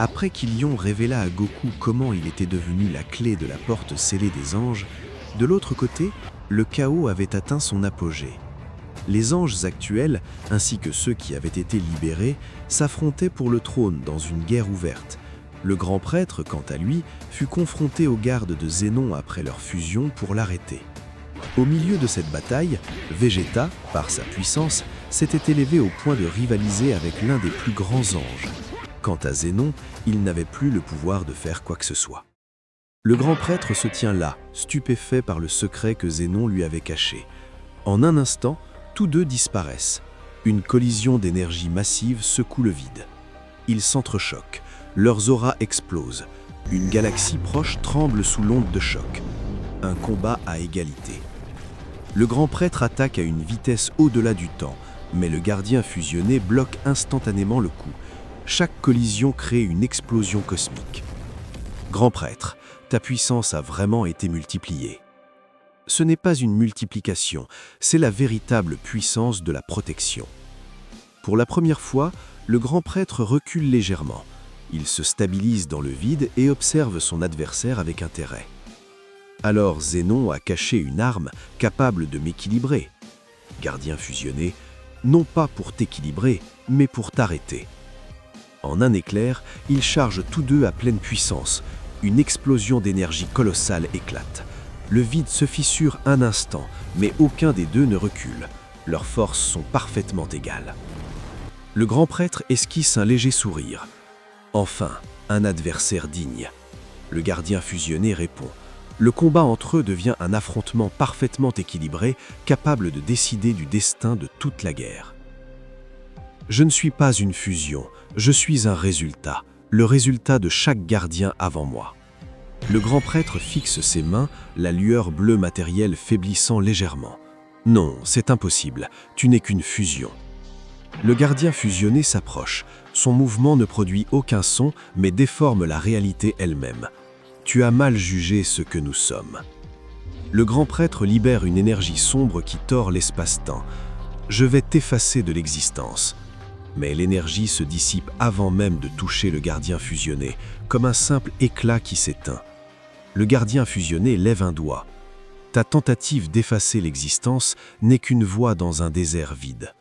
Après qu'Ilion révéla à Goku comment il était devenu la clé de la porte scellée des anges, de l'autre côté, le chaos avait atteint son apogée. Les anges actuels, ainsi que ceux qui avaient été libérés, s'affrontaient pour le trône dans une guerre ouverte. Le grand prêtre, quant à lui, fut confronté aux gardes de Zénon après leur fusion pour l'arrêter. Au milieu de cette bataille, Vegeta, par sa puissance, s'était élevé au point de rivaliser avec l'un des plus grands anges. Quant à Zénon, il n'avait plus le pouvoir de faire quoi que ce soit. Le grand prêtre se tient là, stupéfait par le secret que Zénon lui avait caché. En un instant, tous deux disparaissent. Une collision d'énergie massive secoue le vide. Ils s'entrechoquent, leurs auras explosent. Une galaxie proche tremble sous l'onde de choc. Un combat à égalité. Le grand prêtre attaque à une vitesse au-delà du temps, mais le gardien fusionné bloque instantanément le coup. Chaque collision crée une explosion cosmique. Grand prêtre, ta puissance a vraiment été multipliée. Ce n'est pas une multiplication, c'est la véritable puissance de la protection. Pour la première fois, le grand prêtre recule légèrement. Il se stabilise dans le vide et observe son adversaire avec intérêt. Alors Zénon a caché une arme capable de m'équilibrer. Gardien fusionné, non pas pour t'équilibrer, mais pour t'arrêter. En un éclair, ils chargent tous deux à pleine puissance. Une explosion d'énergie colossale éclate. Le vide se fissure un instant, mais aucun des deux ne recule. Leurs forces sont parfaitement égales. Le grand prêtre esquisse un léger sourire. Enfin, un adversaire digne. Le gardien fusionné répond. Le combat entre eux devient un affrontement parfaitement équilibré, capable de décider du destin de toute la guerre. Je ne suis pas une fusion, je suis un résultat, le résultat de chaque gardien avant moi. Le grand prêtre fixe ses mains, la lueur bleue matérielle faiblissant légèrement. Non, c'est impossible, tu n'es qu'une fusion. Le gardien fusionné s'approche. Son mouvement ne produit aucun son, mais déforme la réalité elle-même. Tu as mal jugé ce que nous sommes. Le grand prêtre libère une énergie sombre qui tord l'espace-temps. Je vais t'effacer de l'existence. Mais l'énergie se dissipe avant même de toucher le gardien fusionné, comme un simple éclat qui s'éteint. Le gardien fusionné lève un doigt. Ta tentative d'effacer l'existence n'est qu'une voix dans un désert vide.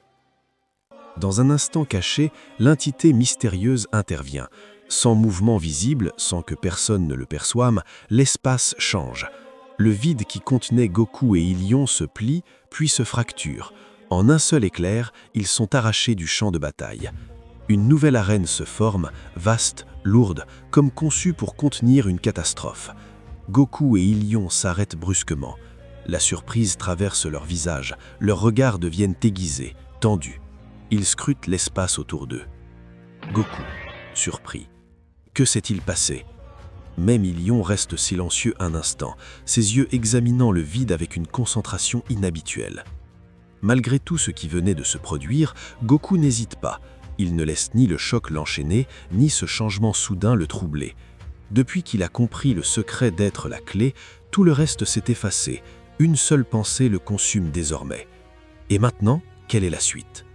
Dans un instant caché, l'entité mystérieuse intervient. Sans mouvement visible, sans que personne ne le perçoive, l'espace change. Le vide qui contenait Goku et Ilion se plie, puis se fracture. En un seul éclair, ils sont arrachés du champ de bataille. Une nouvelle arène se forme, vaste, lourde, comme conçue pour contenir une catastrophe. Goku et Ilion s'arrêtent brusquement. La surprise traverse leurs visages, leurs regards deviennent aiguisés, tendus. Ils scrutent l'espace autour d'eux. Goku, surpris. Que s'est-il passé? Même Ilion reste silencieux un instant, ses yeux examinant le vide avec une concentration inhabituelle. Malgré tout ce qui venait de se produire, Goku n'hésite pas. Il ne laisse ni le choc l'enchaîner, ni ce changement soudain le troubler. Depuis qu'il a compris le secret d'être la clé, tout le reste s'est effacé. Une seule pensée le consume désormais. Et maintenant, quelle est la suite?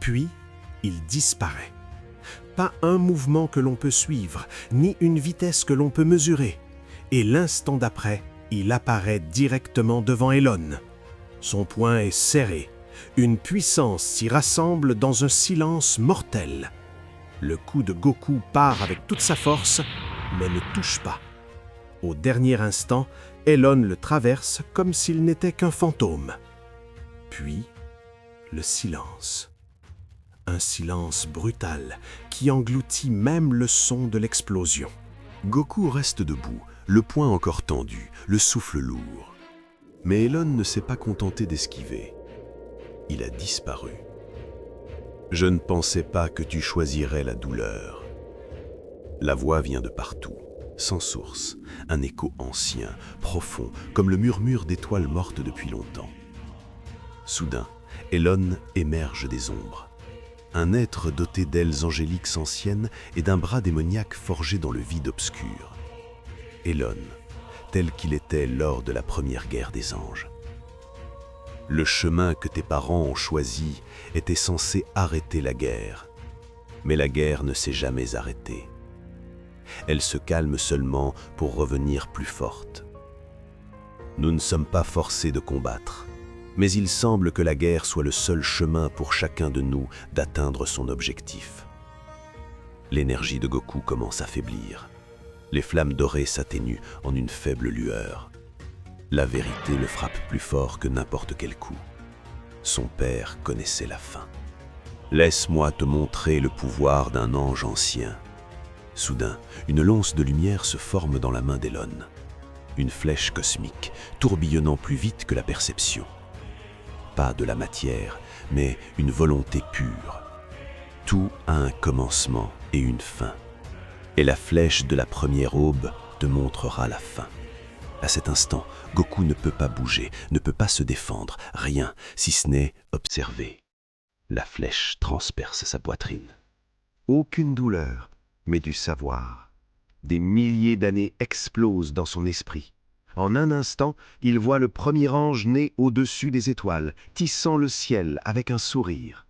Puis, il disparaît. Pas un mouvement que l'on peut suivre, ni une vitesse que l'on peut mesurer. Et l'instant d'après, il apparaît directement devant Elon. Son poing est serré. Une puissance s'y rassemble dans un silence mortel. Le coup de Goku part avec toute sa force, mais ne touche pas. Au dernier instant, Elon le traverse comme s'il n'était qu'un fantôme. Puis, le silence. Un silence brutal qui engloutit même le son de l'explosion. Goku reste debout, le poing encore tendu, le souffle lourd. Mais Elon ne s'est pas contenté d'esquiver. Il a disparu. Je ne pensais pas que tu choisirais la douleur. La voix vient de partout, sans source, un écho ancien, profond, comme le murmure d'étoiles mortes depuis longtemps. Soudain, Elon émerge des ombres. Un être doté d'ailes angéliques anciennes et d'un bras démoniaque forgé dans le vide obscur. Elon, tel qu'il était lors de la première guerre des anges. Le chemin que tes parents ont choisi était censé arrêter la guerre. Mais la guerre ne s'est jamais arrêtée. elle se calme seulement pour revenir plus forte. Nous ne sommes pas forcés de combattre, mais il semble que la guerre soit le seul chemin pour chacun de nous d'atteindre son objectif. L'énergie de Goku commence à faiblir. Les flammes dorées s'atténuent en une faible lueur. La vérité le frappe plus fort que n'importe quel coup. Son père connaissait la fin. Laisse-moi te montrer le pouvoir d'un ange ancien. Soudain, une lance de lumière se forme dans la main d'Elon. Une flèche cosmique, tourbillonnant plus vite que la perception. Pas de la matière, mais une volonté pure. Tout a un commencement et une fin. Et la flèche de la première aube te montrera la fin. À cet instant, Goku ne peut pas bouger, ne peut pas se défendre, rien, si ce n'est observer. La flèche transperce sa poitrine. Aucune douleur, mais du savoir. Des milliers d'années explosent dans son esprit. En un instant, il voit le premier ange né au-dessus des étoiles, tissant le ciel avec un sourire.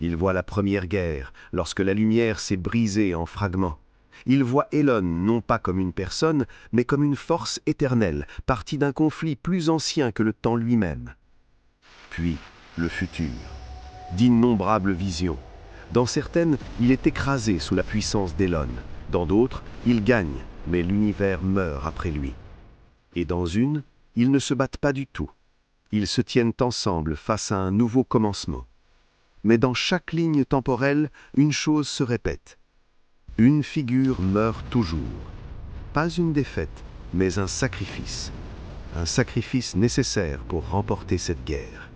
Il voit la première guerre, lorsque la lumière s'est brisée en fragments. Il voit Elon non pas comme une personne, mais comme une force éternelle, partie d'un conflit plus ancien que le temps lui-même. Puis, le futur. D'innombrables visions. Dans certaines, il est écrasé sous la puissance d'Elon. Dans d'autres, il gagne, mais l'univers meurt après lui. Et dans une, ils ne se battent pas du tout. Ils se tiennent ensemble face à un nouveau commencement. Mais dans chaque ligne temporelle, une chose se répète. Une figure meurt toujours. Pas une défaite, mais un sacrifice. Un sacrifice nécessaire pour remporter cette guerre.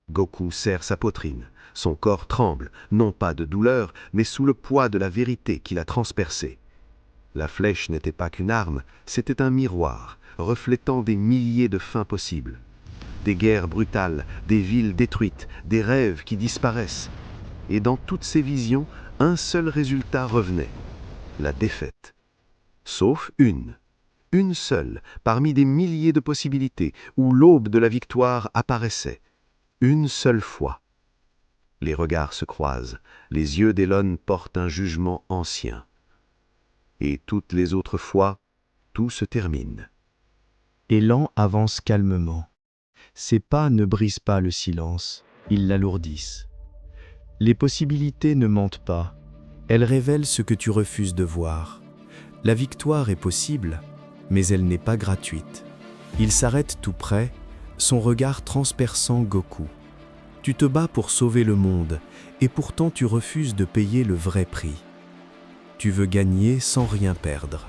Goku serre sa poitrine. Son corps tremble, non pas de douleur, mais sous le poids de la vérité qui l'a transpercé. La flèche n'était pas qu'une arme, c'était un miroir, reflétant des milliers de fins possibles. Des guerres brutales, des villes détruites, des rêves qui disparaissent. Et dans toutes ces visions, un seul résultat revenait, la défaite. Sauf une seule, parmi des milliers de possibilités, où l'aube de la victoire apparaissait. Une seule fois. Les regards se croisent, les yeux d'Elon portent un jugement ancien. Et toutes les autres fois, tout se termine. Élan avance calmement. Ses pas ne brisent pas le silence, ils l'alourdissent. Les possibilités ne mentent pas, elles révèlent ce que tu refuses de voir. La victoire est possible, mais elle n'est pas gratuite. Il s'arrête tout près, son regard transperçant Goku. Tu te bats pour sauver le monde, et pourtant tu refuses de payer le vrai prix. Tu veux gagner sans rien perdre.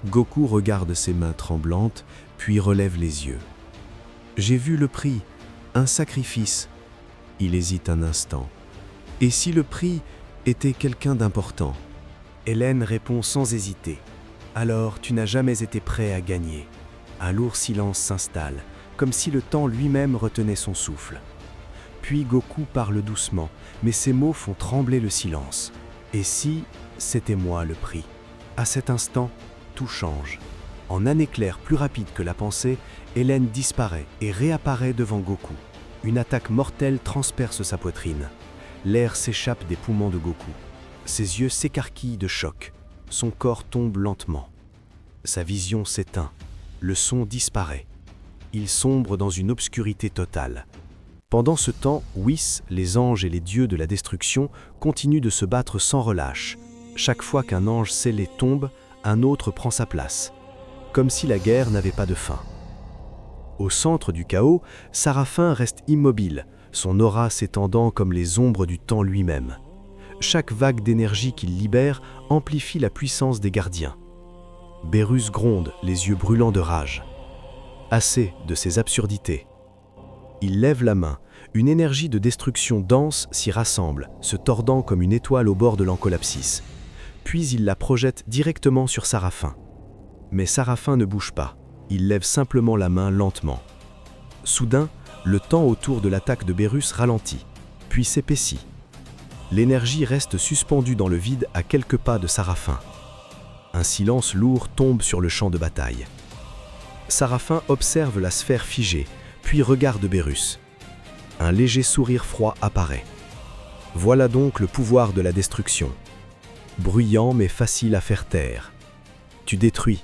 Goku regarde ses mains tremblantes, puis relève les yeux. J'ai vu le prix, un sacrifice. Il hésite un instant. Et si le prix était quelqu'un d'important? Hélène répond sans hésiter. Alors tu n'as jamais été prêt à gagner. Un lourd silence s'installe, comme si le temps lui-même retenait son souffle. Puis Goku parle doucement, mais ses mots font trembler le silence. Et si c'était moi le prix? À cet instant, tout change. En un éclair plus rapide que la pensée, Hélène disparaît et réapparaît devant Goku. Une attaque mortelle transperce sa poitrine. L'air s'échappe des poumons de Goku. Ses yeux s'écarquillent de choc. Son corps tombe lentement. Sa vision s'éteint. Le son disparaît. Il sombre dans une obscurité totale. Pendant ce temps, Whis, les anges et les dieux de la destruction continuent de se battre sans relâche. Chaque fois qu'un ange scellé tombe, un autre prend sa place. Comme si la guerre n'avait pas de fin. Au centre du chaos, Séraphin reste immobile, son aura s'étendant comme les ombres du temps lui-même. Chaque vague d'énergie qu'il libère amplifie la puissance des gardiens. Bérus gronde, les yeux brûlants de rage. Assez de ces absurdités. Il lève la main, une énergie de destruction dense s'y rassemble, se tordant comme une étoile au bord de l'encolapsis. Puis il la projette directement sur Séraphin. Mais Séraphin ne bouge pas, il lève simplement la main lentement. Soudain, le temps autour de l'attaque de Bérus ralentit, puis s'épaissit. L'énergie reste suspendue dans le vide à quelques pas de Séraphin. Un silence lourd tombe sur le champ de bataille. Séraphin observe la sphère figée, puis regarde Bérus. Un léger sourire froid apparaît. Voilà donc le pouvoir de la destruction. bruyant mais facile à faire taire. Tu détruis,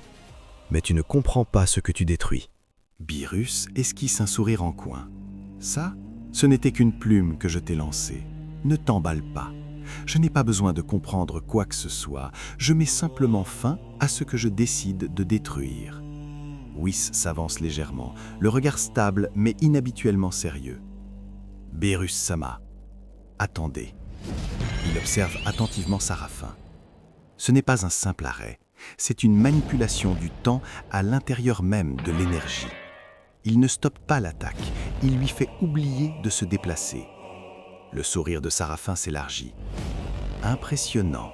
mais tu ne comprends pas ce que tu détruis. Beerus esquisse un sourire en coin. Ça, ce n'était qu'une plume que je t'ai lancée. Ne t'emballe pas. Je n'ai pas besoin de comprendre quoi que ce soit. Je mets simplement fin à ce que je décide de détruire. Whis s'avance légèrement, le regard stable mais inhabituellement sérieux. Beerus-sama, attendez. Il observe attentivement Sarafin. Ce n'est pas un simple arrêt, c'est une manipulation du temps à l'intérieur même de l'énergie. Il ne stoppe pas l'attaque, il lui fait oublier de se déplacer. Le sourire de Sarafin s'élargit. Impressionnant,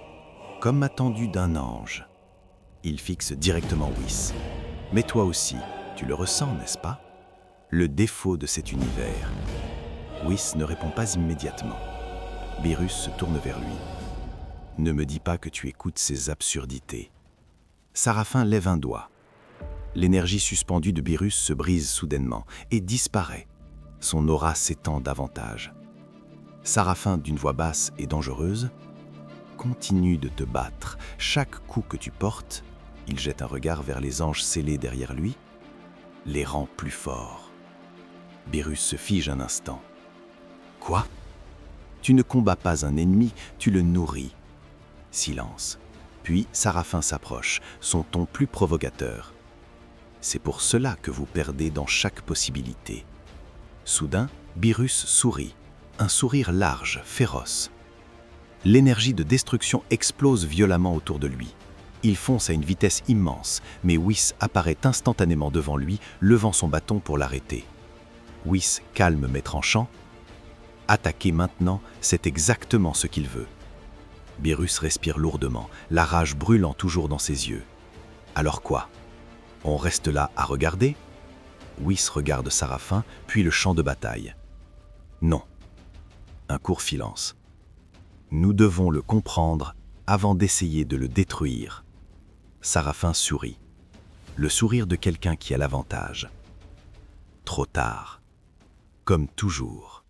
comme attendu d'un ange. Il fixe directement Whis. Mais toi aussi, tu le ressens, n'est-ce pas? Le défaut de cet univers. Whis ne répond pas immédiatement. Beerus se tourne vers lui. Ne me dis pas que tu écoutes ces absurdités. Sarafin lève un doigt. L'énergie suspendue de Beerus se brise soudainement et disparaît. Son aura s'étend davantage. Sarafin, d'une voix basse et dangereuse, continue de te battre. Chaque coup que tu portes, il jette un regard vers les anges scellés derrière lui, les rend plus forts. Beerus se fige un instant. Quoi? Tu ne combats pas un ennemi, tu le nourris. Silence. Puis Sarafin s'approche, son ton plus provocateur. C'est pour cela que vous perdez dans chaque possibilité. Soudain, Beerus sourit, un sourire large, féroce. L'énergie de destruction explose violemment autour de lui. Il fonce à une vitesse immense, mais Whis apparaît instantanément devant lui, levant son bâton pour l'arrêter. Whis calme mais tranchant. Attaquer maintenant, c'est exactement ce qu'il veut. Beerus respire lourdement, la rage brûlant toujours dans ses yeux. Alors quoi? On reste là à regarder? Whis regarde Sarafin, puis le champ de bataille. Non. Un court silence. Nous devons le comprendre avant d'essayer de le détruire. Sarafin sourit. Le sourire de quelqu'un qui a l'avantage. Trop tard. Comme toujours.